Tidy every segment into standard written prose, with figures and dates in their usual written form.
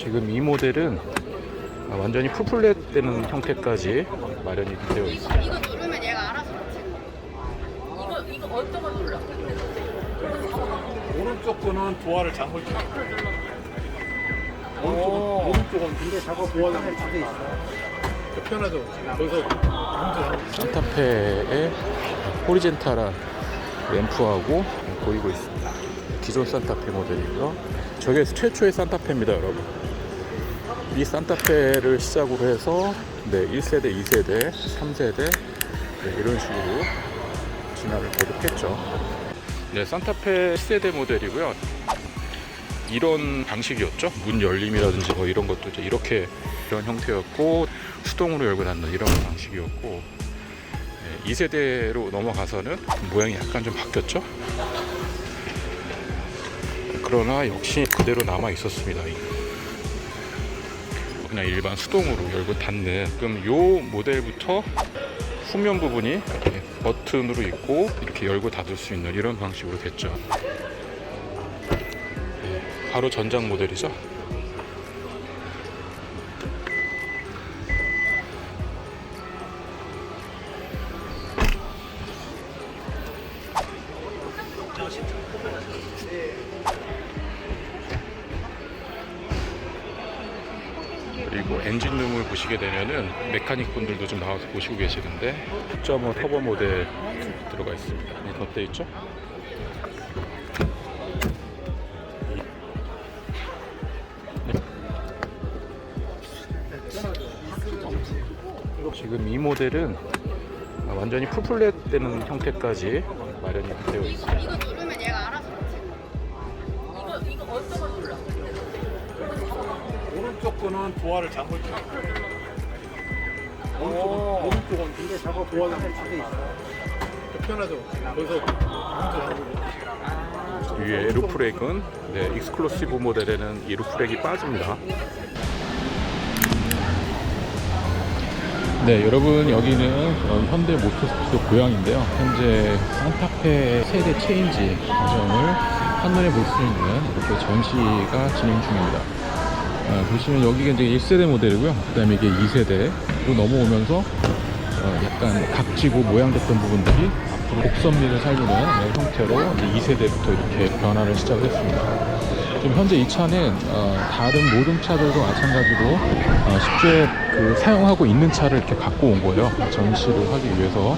지금 이 모델은 완전히 풀플랫 되는 형태까지 마련이 되어 있습니다. 이거 누르면 얘가 알아서 붙이는 거. 이거 어떤 거 눌러? 오른쪽 거는 도화를 잠글 때. 오른쪽은 근데 작업 도화를 잠글 때 있어요. 편하죠. 거기서 산타페의 호리젠탈한 램프하고 보이고 있습니다. 기존 산타페 모델이고요. 저게 최초의 산타페입니다, 여러분. 이 산타페를 시작으로 해서 1세대, 2세대, 3세대 이런 식으로 진화를 계속했죠. 산타페 10세대 모델이고요. 이런 방식이었죠. 문 열림이라든지 뭐 이런 것도 이제 이런 형태였고, 수동으로 열고 닫는 이런 방식이었고, 2세대로 넘어가서는 모양이 약간 좀 바뀌었죠. 그러나 역시 그대로 남아 있었습니다. 그냥 일반 수동으로 열고 닫는. 그럼 요 모델부터 후면 부분이 이렇게 버튼으로 있고 이렇게 열고 닫을 수 있는 이런 방식으로 됐죠. 바로 전장 모델이죠. 그리고 엔진룸을 보시게 되면은 메카닉 분들도 좀 나와서 보시고 계시는데 6.5 터보 모델 들어가 있습니다. 덧대 있죠? 지금 이 모델은 완전히 풀플랫 되는 형태까지 마련이 되어 있습니다. 이거 누르면 얘가 알아서 붙이는 거. 이거 어떤 거 눌러? 오른쪽 거는 도화를 잠글 때. 오른쪽은 근데 작업 도화를 잠글 때 있어요. 편하죠. 거기서 위에 루프렉은 익스클루시브 모델에는 이 루프렉이 빠집니다. 여러분, 여기는 현대 모터스포츠 고향인데요. 현재 산타페 세대 체인지 과정을 한눈에 볼 수 있는 이렇게 전시가 진행 중입니다. 보시면 여기가 이제 1세대 모델이고요. 그 다음에 이게 2세대로 넘어오면서 약간 각지고 모양됐던 부분들이 앞으로 곡선미를 살리는 형태로 이제 2세대부터 이렇게 변화를 시작했습니다. 지금 현재 이 차는 다른 모든 차들도 마찬가지로 실제 사용하고 있는 차를 이렇게 갖고 온 거예요. 전시를 하기 위해서.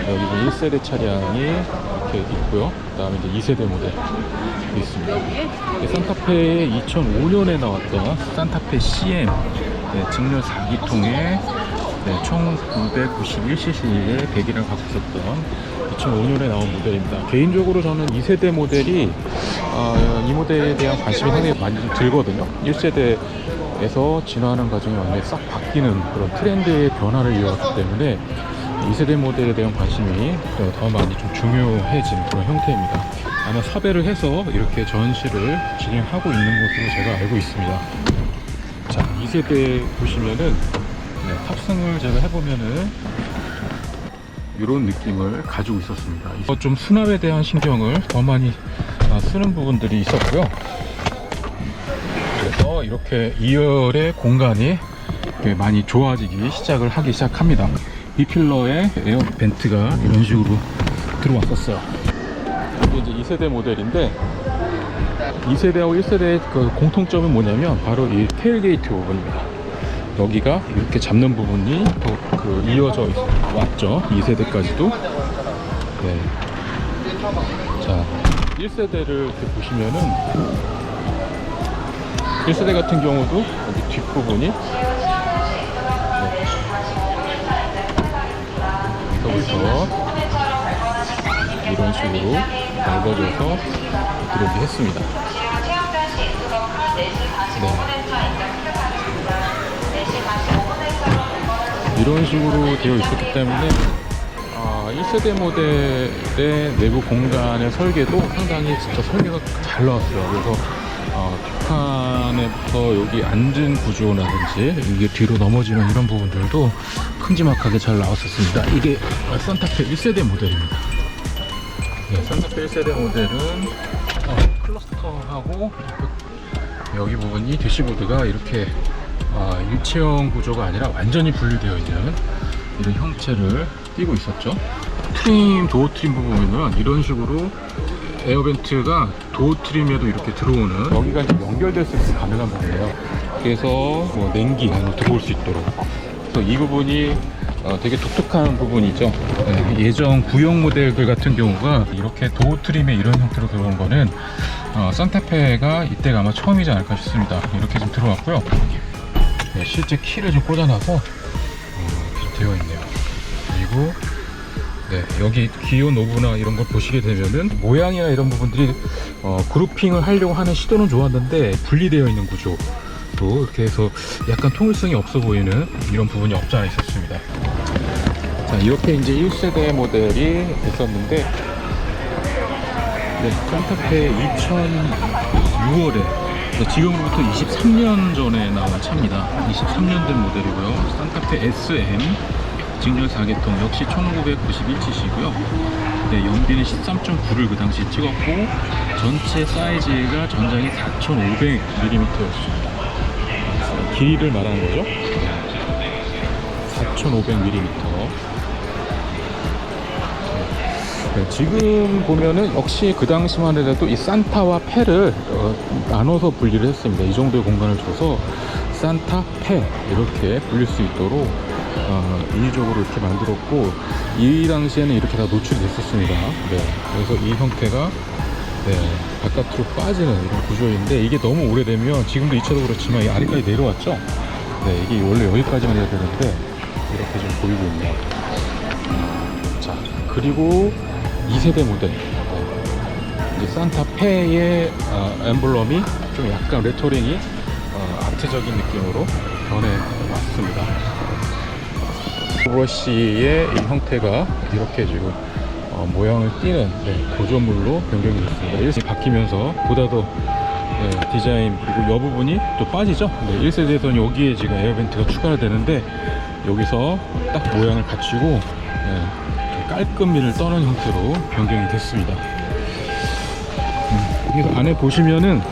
여기 1세대 차량이 이렇게 있고요. 그 다음에 이제 2세대 모델이 있습니다. 산타페의 2005년에 나왔던 산타페 CM 직렬 4기통의 1991cc의 배기를 갖고 있었던 2005년에 나온 모델입니다. 개인적으로 저는 2세대 모델이 이 모델에 대한 관심이 상당히 많이 좀 들거든요. 1세대에서 진화하는 과정이 완전히 싹 바뀌는 그런 트렌드의 변화를 이어왔기 때문에 2세대 모델에 대한 관심이 더 많이 좀 중요해진 그런 형태입니다. 아마 섭외를 해서 이렇게 전시를 진행하고 있는 것으로 제가 알고 있습니다. 자, 2세대 보시면은 탑승을 제가 해보면은 이런 느낌을 가지고 있었습니다. 좀 수납에 대한 신경을 더 많이 쓰는 부분들이 있었고요. 그래서 이렇게 2열의 공간이 많이 좋아지기 하기 시작합니다. B필러에 에어 벤트가 이런 식으로 들어왔었어요. 이게 이제 2세대 모델인데 2세대하고 1세대의 그 공통점은 뭐냐면 바로 이 테일게이트 부분입니다. 여기가 이렇게 잡는 부분이 더 이어져 왔죠. 2세대까지도. 자, 1세대를 이렇게 보시면은 1세대 같은 경우도 여기 뒷부분이 여기서 이런 식으로 넓어져서 들어오게 했습니다. 이런 식으로 되어 있었기 때문에 1세대 모델의 내부 공간의 설계도 상당히 진짜 설계가 잘 나왔어요. 그래서 뒷판에부터 여기 앉은 구조라든지 이게 뒤로 넘어지는 이런 부분들도 큼지막하게 잘 나왔었습니다. 이게 산타페 1세대 모델입니다. 산타페 1세대 모델은 클러스터하고 여기 부분이 대시보드가 이렇게 일체형 구조가 아니라 완전히 분리되어 있는 이런 형체를 띄고 있었죠. 트림, 도어 트림 부분은 이런 식으로 에어벤트가 도어 트림에도 이렇게 들어오는, 여기가 이제 연결될 수 있는 가능한 부분이에요. 그래서 뭐 냉기 들어올 수 있도록. 그래서 이 부분이 되게 독특한 부분이죠. 예전 구형 모델들 같은 경우가 이렇게 도어 트림에 이런 형태로 들어온 거는 산타페가 이때가 아마 처음이지 않을까 싶습니다. 이렇게 좀 들어왔고요. 네, 실제 키를 좀 꽂아놔서 이렇게 되어 있네요. 그리고 네, 여기 기어 노브나 이런 걸 보시게 되면은 모양이나 이런 부분들이 그룹핑을 하려고 하는 시도는 좋았는데 분리되어 있는 구조, 또 이렇게 해서 약간 통일성이 없어 보이는 이런 부분이 없지 않아 있었습니다. 자, 이렇게 이제 1세대 모델이 됐었는데, 네, 산타페 2006월에 지금으로부터 23년 전에 나온 차입니다. 23년 된 모델이고요. 산타페 SM 직렬 4개통, 역시 1991cc이고요. 네, 연비는 13.9를 그 당시 찍었고, 전체 사이즈가 전장이 4,500mm였습니다. 길이를 말하는 거죠. 4,500mm. 네, 지금 보면은 역시 그 당시만 해도 이 산타와 페를 나눠서 분리를 했습니다. 이 정도의 공간을 줘서 산타, 페 이렇게 불릴 수 있도록 인위적으로 이렇게 만들었고, 이 당시에는 이렇게 다 노출이 됐었습니다. 네, 그래서 이 형태가 바깥으로 빠지는 이런 구조인데, 이게 너무 오래되면 지금도 이 차도 그렇지만 이 아래까지 내려왔죠. 네, 이게 원래 여기까지만 해야 되는데 이렇게 좀 보이고 있네요. 자, 그리고 2세대 모델, 이제 산타페의 엠블럼이 좀 약간 레터링이 아트적인 느낌으로 변해왔습니다. 브러쉬의 이 형태가 이렇게 지금 모양을 띠는 고조물로 변경이 됐습니다. 이렇게 바뀌면서 보다 더 디자인, 그리고 이 부분이 또 빠지죠. 1세대에서는 여기에 지금 에어벤트가 추가가 되는데, 여기서 딱 모양을 갖추고 깔끔미를 떠는 형태로 변경이 됐습니다. 그래서 안에 보시면은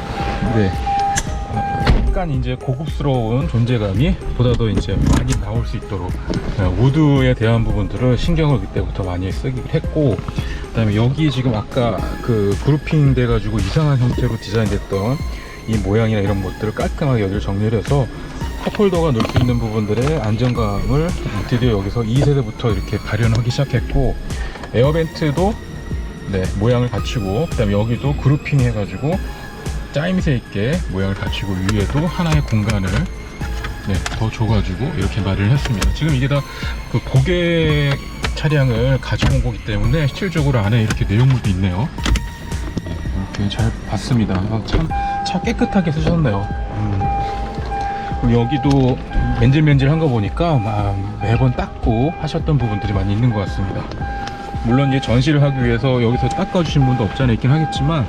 약간 이제 고급스러운 존재감이 보다 더 이제 많이 나올 수 있도록 우드에 대한 부분들을 신경을 그때부터 많이 쓰기로 했고, 그다음에 여기 지금 아까 그 그룹핑 돼가지고 이상한 형태로 디자인됐던 이 모양이나 이런 것들을 깔끔하게 여기를 정리를 해서 컵홀더가 놓을 수 있는 부분들의 안정감을 드디어 여기서 2세대부터 이렇게 발현하기 시작했고, 에어벤트도 모양을 갖추고, 그 다음에 여기도 그룹핑 해가지고 짜임새 있게 모양을 갖추고, 위에도 하나의 공간을 더 줘가지고 이렇게 마련을 했습니다. 지금 이게 다 그 고객 차량을 가지고 온 거기 때문에 실질적으로 안에 이렇게 내용물도 있네요. 이렇게 잘 봤습니다. 참 차 깨끗하게 쓰셨네요. 여기도 맨질맨질한 거 보니까 매번 닦고 하셨던 부분들이 많이 있는 것 같습니다. 물론 이제 전시를 하기 위해서 여기서 닦아주신 분도 없지 않아 있긴 하겠지만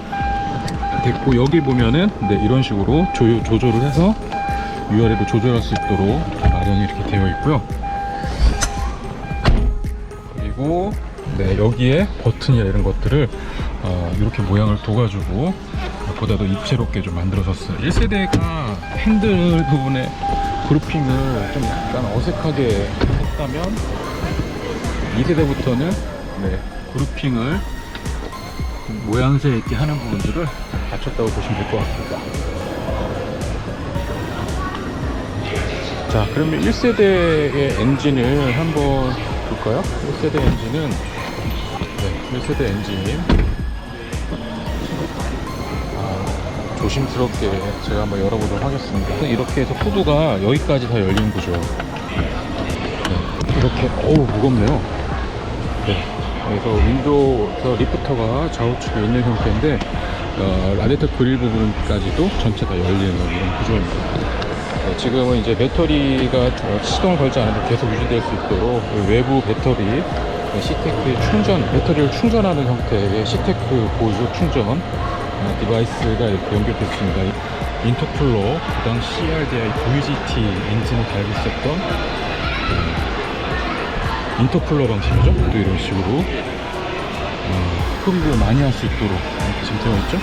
됐고, 여기 보면은 이런 식으로 조절을 해서 위아래로 조절할 수 있도록 이렇게 마련이 이렇게 되어 있고요. 그리고 여기에 버튼이나 이런 것들을 이렇게 모양을 둬가지고 보다 더 입체롭게 좀 만들어졌어요. 1세대가 핸들 부분에 그룹핑을 좀 약간 어색하게 했다면 2세대부터는 그룹핑을 모양새 있게 하는 부분들을 갖췄다고 보시면 될 것 같습니다. 자, 그러면 1세대의 엔진을 한번 볼까요? 1세대 엔진은 1세대 엔진 조심스럽게 제가 한번 열어보도록 하겠습니다. 이렇게 해서 후드가 여기까지 다 열린 구조. 이렇게 무겁네요. 그래서 윈도우 리프터가 좌우측에 있는 형태인데 라디에이터 그릴 부분까지도 전체 다 열리는 이런 구조입니다. 지금은 이제 배터리가 시동을 걸지 않아도 계속 유지될 수 있도록 외부 배터리 시테크 충전, 배터리를 충전하는 형태의 시테크 보조 충전 디바이스가 이렇게 연결됐습니다. 인터쿨러, 그 다음 CRDI VGT 엔진을 달고 있었던 인터쿨러 방식이죠. 또 이런 식으로 흡입을 많이 할 수 있도록 이렇게 지금 되어 있죠.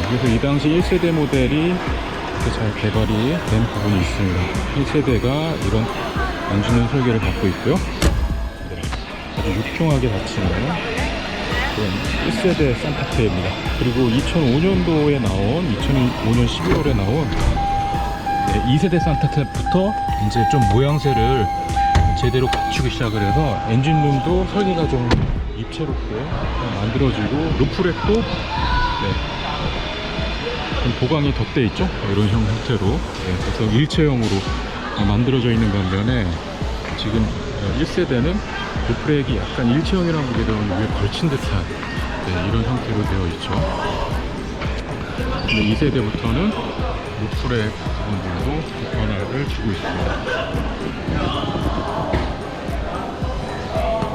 그래서 이 당시 1세대 모델이 이렇게 잘 개발이 된 부분이 있습니다. 1세대가 이런 앉는 설계를 갖고 있고요. 네, 아주 유평하게 닫히는 그런 1세대 산타페입니다. 그리고 2005년도에 나온 2005년 12월에 나온 2세대 산타페부터 이제 좀 모양새를 제대로 갖추기 시작을 해서 엔진룸도 설계가 좀 입체롭게 만들어지고 루프렉도 좀 보강이 덧대 있죠. 이런 형태로 그래서 일체형으로 만들어져 있는 반면에 지금 1세대는 루프렉이 약간 일체형이라고 보기에는 위에 걸친 듯한 이런 형태로 되어 있죠. 근데 2세대부터는 루프렉 부분들도 변화를 주고 있습니다.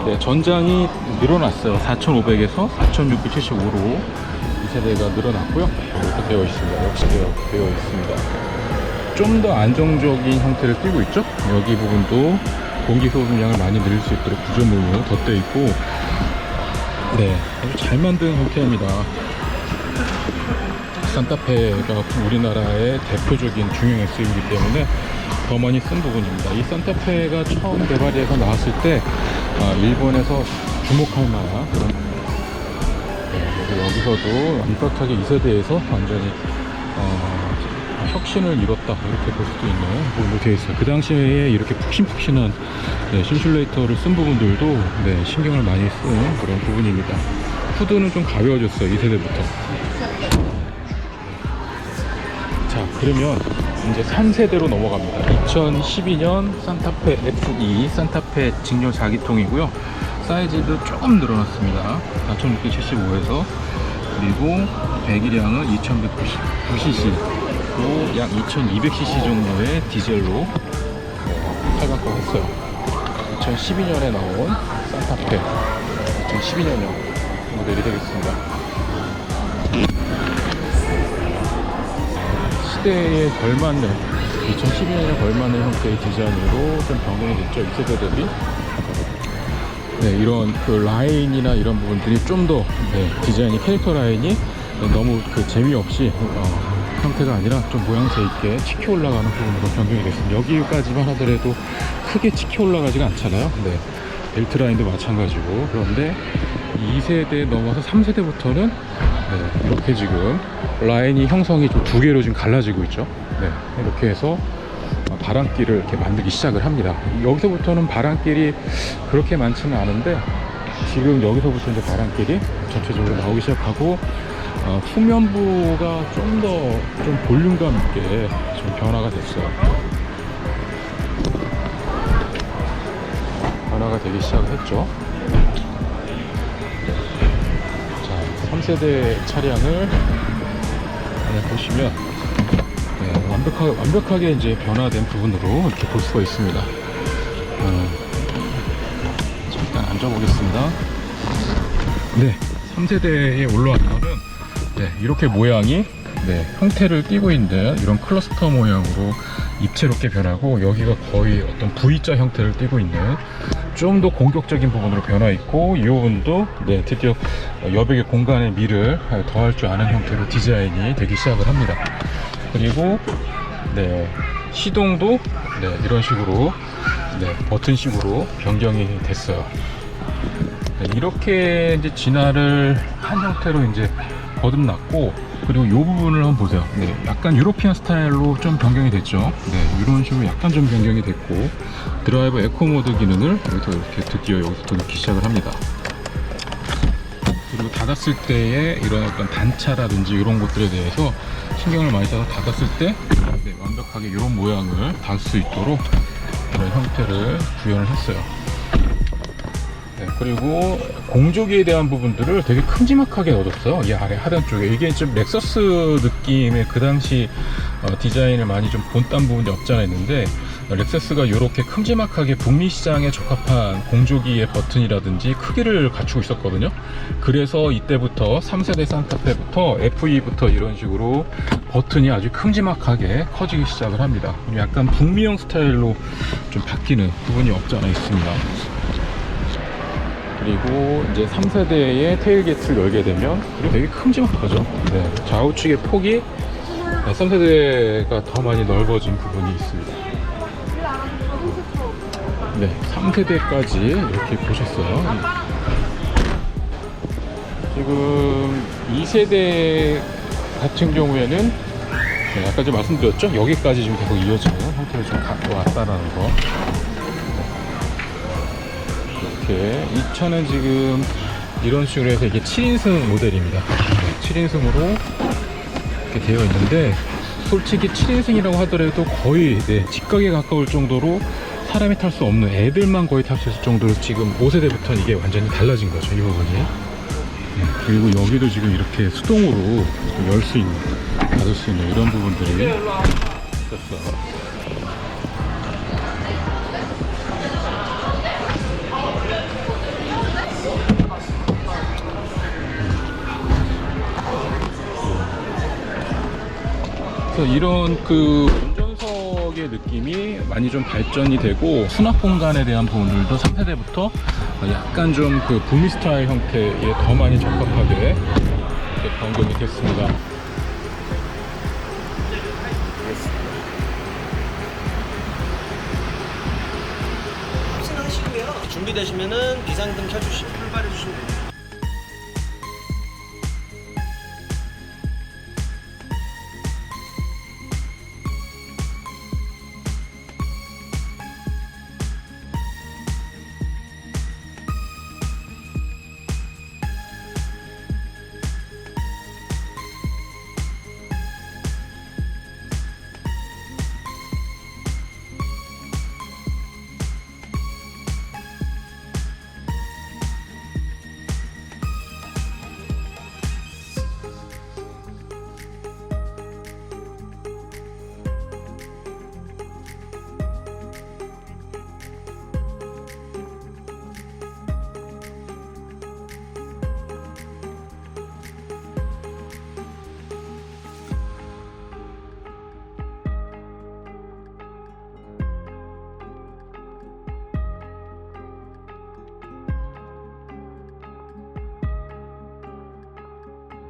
네, 전장이 늘어났어요. 4,500에서 4,675로 2세대가 늘어났고요. 이렇게 되어 있습니다. 역시 되어 있습니다. 좀 더 안정적인 형태를 띠고 있죠. 여기 부분도 공기 소음량을 많이 늘릴 수 있도록 구조물로 덧대 있고, 네, 아주 잘 만든 형태입니다. 산타페가 우리나라의 대표적인 중형 SUV이기 때문에 더 많이 쓴 부분입니다. 이 산타페가 처음 개발해서 나왔을 때 일본에서 주목할 만한 그런 여기서도 완벽하게 2세대에서 완전히 혁신을 이뤘다 이렇게 볼 수도 있는 부분도 되어 있어요. 그 당시에 이렇게 푹신푹신한 심슐레이터를 쓴 부분들도 신경을 많이 쓴 그런 부분입니다. 후드는 좀 가벼워졌어요. 2세대부터. 자, 그러면 이제 3세대로 넘어갑니다. 2012년 산타페 FE, 산타페 직렬 4기통이고요. 사이즈도 조금 늘어났습니다. 4,675에서. 그리고 배기량은 2,199cc, 약 2,200cc 정도의 디젤로 탈바꿈했어요. 2012년에 나온 산타페, 2012년형 모델이 되겠습니다. 시대에 걸맞는 2012년에 걸맞는 형태의 디자인으로 좀 변경이 됐죠. 2세대 대비. 이런 그 라인이나 이런 부분들이 좀 더 디자인이 캐릭터 라인이 너무 그 재미없이 형태가 아니라 좀 모양새 있게 치켜 올라가는 부분으로 변경이 됐습니다. 여기까지만 하더라도 크게 치켜 올라가지가 않잖아요. 벨트 라인도 마찬가지고. 그런데 2세대 넘어서 3세대부터는 이렇게 지금 라인이 형성이 좀 두 개로 지금 갈라지고 있죠. 이렇게 해서 바람길을 이렇게 만들기 시작을 합니다. 여기서부터는 바람길이 그렇게 많지는 않은데 지금 여기서부터 이제 바람길이 전체적으로 나오기 시작하고 후면부가 좀 더 좀 볼륨감 있게 좀 변화가 됐어요. 변화가 되기 시작을 했죠. 자, 3세대 차량을 보시면 완벽하게 이제 변화된 부분으로 이렇게 볼 수가 있습니다. 잠깐 앉아보겠습니다. 3세대에 올라왔거는 이렇게 모양이 형태를 띠고 있는 이런 클러스터 모양으로 입체롭게 변하고, 여기가 거의 어떤 V자 형태를 띠고 있는 좀 더 공격적인 부분으로 변화 있고, 이 부분도 드디어 여백의 공간의 미를 더할 줄 아는 형태로 디자인이 되기 시작을 합니다. 그리고 시동도 이런 식으로 버튼식으로 변경이 됐어요. 이렇게 이제 진화를 한 형태로 이제 거듭났고, 그리고 이 부분을 한번 보세요. 약간 유로피안 스타일로 좀 변경이 됐죠. 이런 식으로 약간 좀 변경이 됐고, 드라이버 에코 모드 기능을 여기서 이렇게 드디어 여기서 넣기 시작을 합니다. 그리고 닫았을 때의 이런 어떤 단차라든지 이런 것들에 대해서 신경을 많이 써서 닫았을 때 완벽하게 이런 모양을 달 수 있도록 그런 형태를 구현을 했어요. 그리고 공조기에 대한 부분들을 되게 큼지막하게 넣어줬어요. 이 아래 하단 쪽에. 이게 좀 렉서스 느낌의 그 당시 디자인을 많이 좀 본딴 부분이 없지 않아 있는데, 렉서스가 이렇게 큼지막하게 북미 시장에 적합한 공조기의 버튼이라든지 크기를 갖추고 있었거든요. 그래서 이때부터 3세대 산타페부터 FE부터 이런 식으로 버튼이 아주 큼지막하게 커지기 시작을 합니다. 약간 북미형 스타일로 좀 바뀌는 부분이 없지 않아 있습니다. 그리고 이제 3세대의 테일게이트를 열게 되면 되게 큼지막하죠. 좌우측의 폭이 3세대가 더 많이 넓어진 부분이 있습니다. 네, 3세대까지 이렇게 보셨어요. 지금 2세대 같은 경우에는 아까 좀 말씀드렸죠? 여기까지 지금 계속 이어지는 형태로 좀 갖고 왔다라는 거. 이렇게 이 차는 지금 이런 식으로 해서 이게 7인승 모델입니다. 7인승으로 이렇게 되어 있는데, 솔직히 7인승이라고 하더라도 거의 직각에 가까울 정도로 사람이 탈 수 없는, 애들만 거의 탈 수 있을 정도로 지금 5세대부터는 이게 완전히 달라진 거죠, 이 부분이. 그리고 여기도 지금 이렇게 수동으로 열 수 있는, 닫을 수 있는 이런 부분들이 있었어요. 그래서 이런 그 운전석의 느낌이 많이 좀 발전이 되고, 수납 공간에 대한 부분들도 3세대부터 약간 좀 그 북미 스타일 형태에 더 많이 적합하게 이렇게 변경이 됐습니다. 탑승하시고요. 준비되시면은 비상등 켜주시고 출발해 주시면 됩니다.